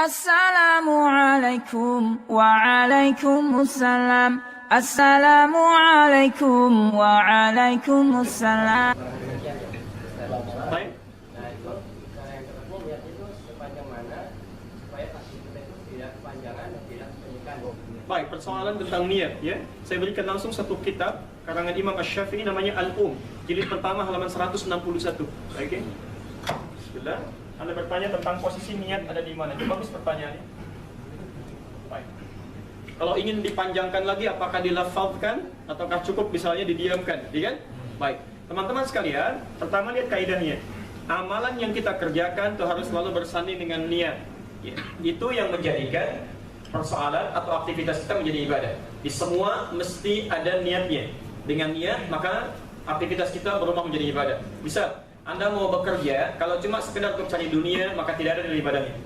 Assalamualaikum waalaikumsalam. Assalamualaikum waalaikumsalam. Baik. Baik, persoalan tentang niat ya. Saya berikan langsung satu kitab karangan Imam Asy-Syafi'i namanya Jilid pertama halaman 161. Oke. Bismillah. Anda bertanya tentang posisi niat ada di mana. Itu bagus pertanyaannya. Baik. Kalau ingin dipanjangkan lagi apakah dilafalkan ataukah cukup misalnya didiamkan, ya kan? Baik. Teman-teman sekalian, pertama lihat kaidahnya. Amalan yang kita kerjakan itu harus selalu bersanding dengan niat. Ya. Itu yang menjadikan persoalan atau aktivitas kita menjadi ibadah. Di semua mesti ada niatnya. Dengan niat maka aktivitas kita berubah menjadi ibadah. Bisa Anda mau bekerja, kalau cuma sekedar untuk cari dunia maka tidak ada nilai ibadahnya.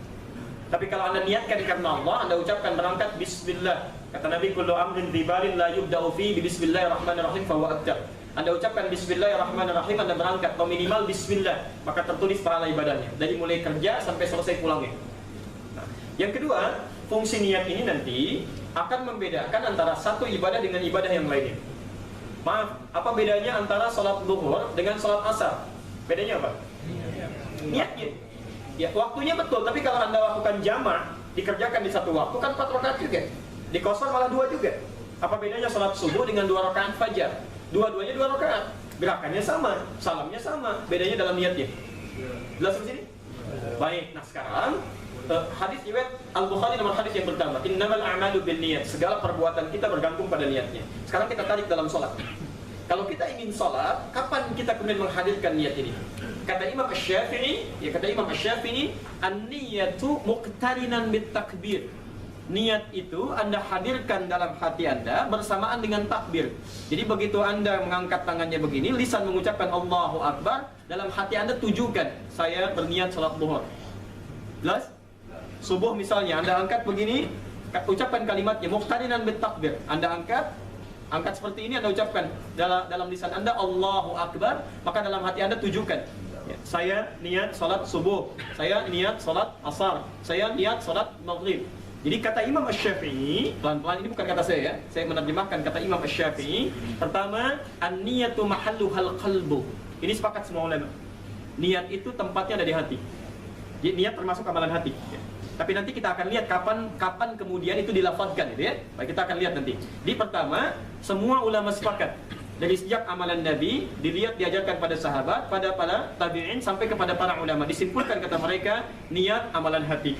Tapi kalau Anda niatkan karena Allah, Anda ucapkan berangkat bismillah. Kata Nabi, kullu amrin dhibalin la yubda'u fi bismillahirrahmanirrahim fa huwa aktar. Anda ucapkan bismillahirrahmanirrahim, Anda berangkat atau minimal bismillah, maka tertulis pahala ibadahnya dari mulai kerja sampai selesai pulangnya. Nah, yang kedua, fungsi niat ini nanti akan membedakan antara satu ibadah dengan ibadah yang lainnya. Maaf, apa bedanya antara sholat zuhur dengan sholat asar? Bedanya apa? Niatnya. Ya, waktunya betul, tapi kalau Anda lakukan jamak, dikerjakan di satu waktu kan 4 rakaat juga. Di kosor malah 2 juga. Apa bedanya sholat subuh dengan 2 rakaat fajar? Dua-duanya 2 rakaat. Gerakannya sama, salamnya sama, bedanya dalam niatnya. Jelas di sini? Baik, nah sekarang hadis riwayat Al-Bukhari nomor hadis yang pertama, innamal a'malu binniyat. Segala perbuatan kita bergantung pada niatnya. Sekarang kita tarik dalam sholat. Kalau kita ingin sholat, kapan kita kemudian menghadirkan niat ini? Kata Imam Asy-Syafi'i, an-niyatu muqtarinan bit takbir. Niat itu Anda hadirkan dalam hati Anda bersamaan dengan takbir. Jadi begitu Anda mengangkat tangannya begini, lisan mengucapkan Allahu Akbar, dalam hati Anda tujukan, saya berniat sholat zuhur. Jelas? Subuh misalnya, Anda angkat begini, ucapkan kalimatnya muqtarinan bit takbir. Anda angkat seperti ini, Anda ucapkan dalam lisan Anda Allahu Akbar, maka dalam hati Anda tujukan, ya, saya niat salat subuh, saya niat salat asar, saya niat salat maghrib. Jadi kata Imam Asy-Syafi'i, pelan-pelan ini bukan kata saya ya, saya menerjemahkan kata Imam Asy-Syafi'i. Pertama, an-niyatu mahalluhal qalbu. Ini sepakat semua ulama. Niat itu tempatnya ada di hati. Jadi niat termasuk amalan hati. Ya. Tapi nanti kita akan lihat kapan kemudian itu dilafazkan, gitu ya. Baik, kita akan lihat nanti. Di pertama, semua ulama sepakat dari sejak amalan Nabi dilihat diajarkan pada sahabat, pada tabi'in sampai kepada para ulama. Disimpulkan kata mereka, niat amalan hati.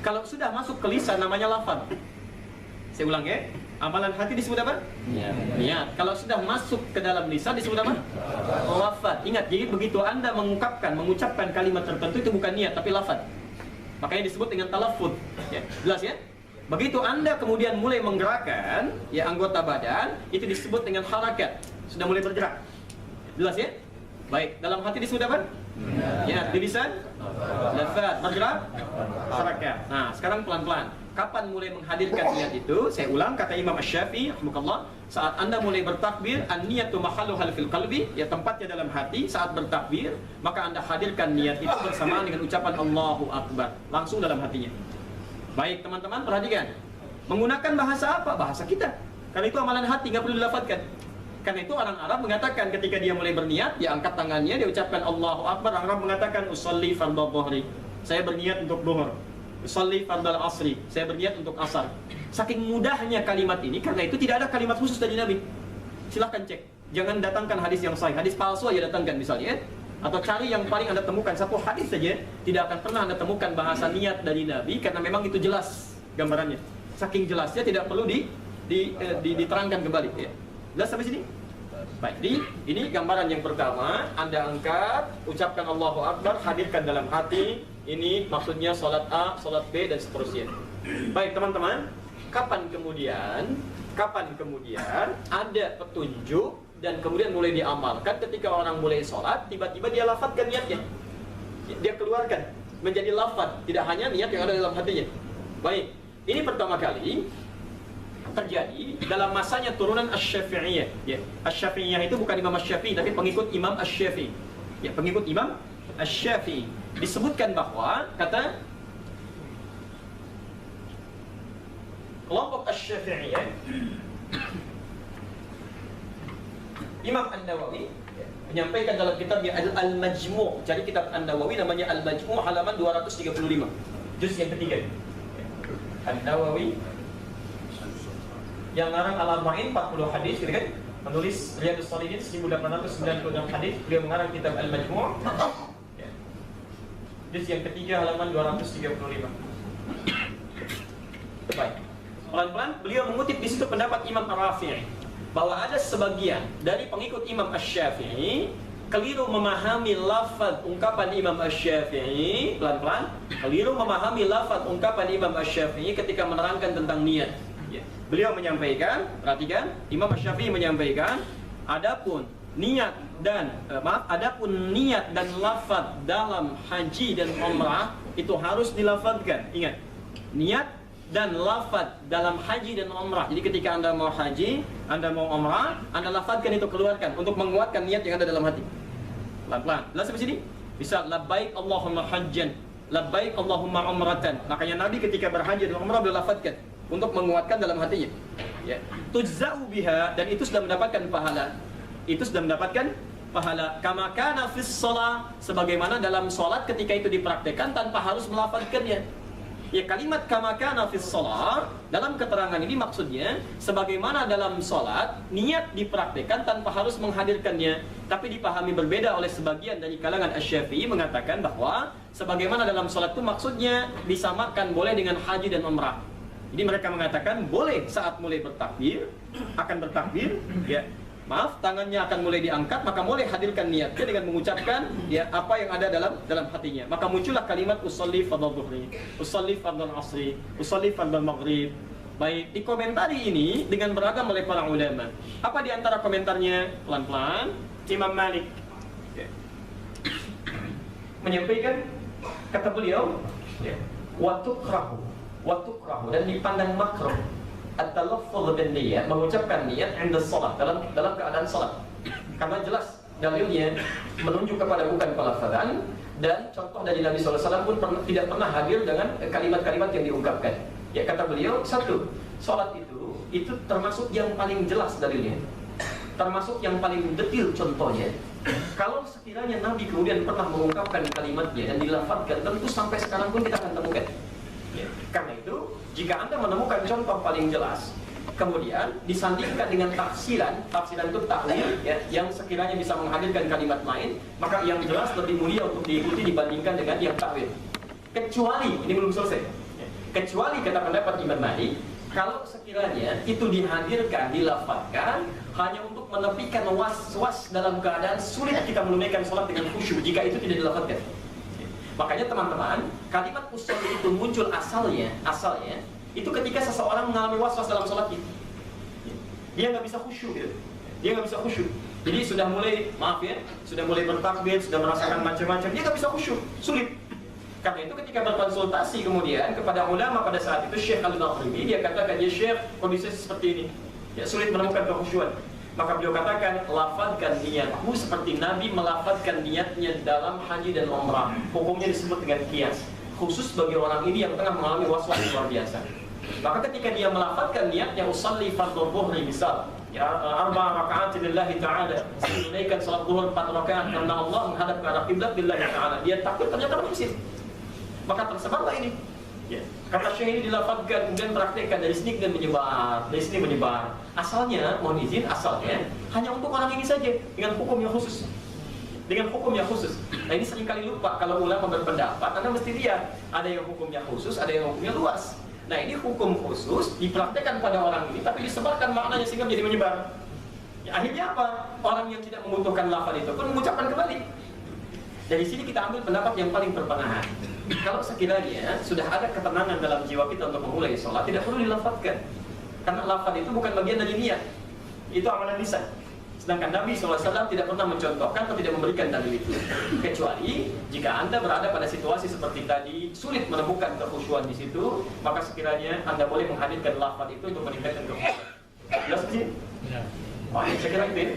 Kalau sudah masuk ke lisan namanya lafaz. Saya ulang ya. Amalan hati disebut apa? Niat. Kalau sudah masuk ke dalam lisan disebut apa? Lafaz. Ingat, jadi begitu Anda mengucapkan kalimat tertentu itu bukan niat tapi lafaz. Makanya disebut dengan talaffuz. Ya, jelas ya? Begitu Anda kemudian mulai menggerakkan ya anggota badan, itu disebut dengan harakat. Sudah mulai bergerak. Jelas ya? Baik, dalam hati disebut apa? Ya, di lisan lafaz, bergerak, harakat. Nah, sekarang pelan-pelan. Kapan mulai menghadirkan niat itu? Saya ulang kata Imam Asy-Syafi'i rahimahullah, saat Anda mulai bertakbir, an-niyatu mahalluhal fil qalbi, ya tempatnya dalam hati. Saat bertakbir, maka Anda hadirkan niat itu bersamaan dengan ucapan Allahu Akbar, langsung dalam hatinya. Baik, teman-teman perhatikan. Menggunakan bahasa apa? Bahasa kita. Karena itu amalan hati, nggak perlu dilafadzkan. Karena itu orang Arab mengatakan ketika dia mulai berniat, dia angkat tangannya, dia ucapkan Allahu Akbar. Orang Arab mengatakan usolli fardhu dhuhri. Saya berniat untuk zuhur. Usolli fardhu asri. Saya berniat untuk asar. Saking mudahnya kalimat ini, karena itu tidak ada kalimat khusus dari Nabi. Silahkan cek. Jangan datangkan hadis yang sahih. Hadis palsu aja datangkan misalnya. Atau cari yang paling Anda temukan satu hadis saja, tidak akan pernah Anda temukan bahasa niat dari Nabi, karena memang itu jelas gambarannya. Saking jelasnya tidak perlu diterangkan kembali. Ya. Jelas sampai sini? Baik, ini gambaran yang pertama. Anda angkat, ucapkan Allahu Akbar, hadirkan dalam hati. Ini maksudnya sholat A, sholat B, dan seterusnya. Baik teman-teman, kapan kemudian ada petunjuk dan kemudian mulai diamalkan ketika orang mulai sholat, tiba-tiba dia lafadzkan niatnya. Dia keluarkan menjadi lafadz, tidak hanya niat yang ada dalam hatinya. Baik, ini pertama kali terjadi dalam masanya turunan Asy-Syafi'iyah. Ya, Asy-Syafi'iyah itu bukan Imam Asy-Syafi'i, tapi pengikut Imam Asy-Syafi'i. Ya, pengikut Imam Asy-Syafi'i. Disebutkan bahwa kata kelompok Asy-Syafi'iyah, Imam An-Nawawi menyampaikan dalam kitabnya Al-Majmu'. Jadi kitab An-Nawawi namanya Al-Majmu' halaman 235, juz yang ketiga. An-Nawawi yang ngarang Al-Arba'in 40 hadis, gitu kan? Menulis Riyadhus Shalihin 1896 hadis. Beliau mengarang kitab Al-Majmu', juz yang ketiga halaman 235. Baik. Pelan-pelan beliau mengutip di situ pendapat Imam Ar-Rafi'i bahwa ada sebagian dari pengikut Imam Asy-Syafi'i keliru memahami lafaz ungkapan Imam Asy-Syafi'i. Pelan-pelan keliru memahami lafaz ungkapan Imam Asy-Syafi'i ketika menerangkan tentang niat. Beliau menyampaikan, perhatikan, Imam Asy-Syafi'i menyampaikan, adapun niat dan lafaz dalam haji dan umrah itu harus dilafazkan. Ingat, niat dan lafaz dalam haji dan umrah. Jadi ketika Anda mau haji, Anda mau umrah, Anda lafazkan itu, keluarkan untuk menguatkan niat yang ada dalam hati. Pelan-pelan. Lalu sampai sini bisa labbaik Allahumma hajjan, labbaik Allahumma umratan. Makanya Nabi ketika berhaji dan umrah beliau lafazkan untuk menguatkan dalam hatinya. Ya. Tujza'u biha, dan itu sudah mendapatkan pahala. Itu sudah mendapatkan pahala. Kama kana fis shalah, sebagaimana dalam salat ketika itu dipraktekkan tanpa harus melafazkannya. Ya, kalimat kama kana fis shalah dalam keterangan ini maksudnya sebagaimana dalam salat niat dipraktekkan tanpa harus menghadirkannya, tapi dipahami berbeda oleh sebagian dari kalangan Asy-Syafi'i mengatakan bahwa sebagaimana dalam salat itu maksudnya disamakan boleh dengan haji dan umrah. Jadi mereka mengatakan boleh saat mulai bertakbir, akan bertakbir, ya, maaf, tangannya akan mulai diangkat, maka boleh hadirkan niatnya dengan mengucapkan ya apa yang ada dalam hatinya. Maka muncullah kalimat usolli fardhu dhuhri, usolli fardhu asri, usolli fardhu maghrib. Baik, dikomentari ini dengan beragam oleh para ulama. Apa di antara komentarnya? Pelan-pelan, Imam Malik menyampaikan, kata beliau, wa tukrahu dan dipandang makruh at-talaffuz bin niyyah, mengucapkan niat 'inda shalah, dalam keadaan salat. Karena jelas dalilnya menunjuk kepada bukan pelafazan, dan contoh dari Nabi SAW pun tidak pernah hadir dengan kalimat-kalimat yang diungkapkan. Ya, kata beliau, satu, salat itu termasuk yang paling jelas dalilnya, termasuk yang paling detil contohnya. Kalau sekiranya Nabi kemudian pernah mengungkapkan kalimatnya dan dilafazkan, tentu sampai sekarang pun kita akan temukan. Ya, karena itu jika Anda menemukan contoh paling jelas, kemudian disandingkan dengan tafsiran itu takwil, ya, yang sekiranya bisa menghadirkan kalimat lain, maka yang jelas lebih mulia untuk diikuti dibandingkan dengan yang takwil. Kecuali, ini belum selesai, kecuali kata pendapat Imam Malik, kalau sekiranya itu dihadirkan, dilafazkan hanya untuk menepikan was-was dalam keadaan sulit kita menunaikan sholat dengan khusyuk, jika itu tidak dilafazkan. Makanya teman-teman, kalimat usolli itu muncul asalnya itu ketika seseorang mengalami was-was dalam sholatnya. Dia nggak bisa khusyuk, gitu. Dia nggak bisa khusyuk. Jadi sudah mulai, maaf ya, sudah mulai bertakbir, sudah merasakan macam-macam, dia nggak bisa khusyuk, sulit. Karena itu ketika berkonsultasi kemudian kepada ulama pada saat itu, Syekh Al-Maghribi, dia katakan, ya Syekh, kondisi seperti ini, ya sulit menemukan kekhusyuan. Maka beliau katakan, lafadzkan niatmu seperti Nabi melafadzkan niatnya dalam haji dan umrah. Hukumnya disebut dengan qiyas, khusus bagi orang ini yang tengah mengalami was-was luar biasa. Maka ketika dia melafadzkan niatnya usolli fardhu dhuhri, misal, ya, 4 rakaat lillahi ta'ala, menunaikan salat zuhur 4 rakaat karena Allah menghadap ke arah kiblat lillahi ta'ala, dia takut ternyata berhasil, maka tersebarlah ini. Ya. Kata Syekh ini dilafadzkan, kemudian praktekkan dari sini dan menyebar, dari sini menyebar. Asalnya, mohon izin, asalnya hanya untuk orang ini saja, dengan hukum yang khusus. Dengan hukum yang khusus. Nah, ini seringkali lupa kalau ulama berpendapat, Anda mesti lihat, ada yang hukumnya khusus, ada yang hukumnya luas. Nah, ini hukum khusus dipraktekkan pada orang ini, tapi disebarkan maknanya sehingga menjadi menyebar. Ya, akhirnya apa? Orang yang tidak membutuhkan lafaz itu pun mengucapkan kembali. Dari sini kita ambil pendapat yang paling berpenahan. Kalau sekiranya sudah ada ketenangan dalam jiwa kita untuk memulai sholat, tidak perlu dilafadzkan. Karena lafaz itu bukan bagian dari niat, itu amalan lisan. Sedangkan Nabi SAW tidak pernah mencontohkan atau tidak memberikan dalil itu. Kecuali jika Anda berada pada situasi seperti tadi, sulit menemukan kekhusyuan di situ, maka sekiranya Anda boleh menghadirkan lafaz itu untuk meningkatkan kekhusyuan. Jelas sih? Oh, saya kira itu ya.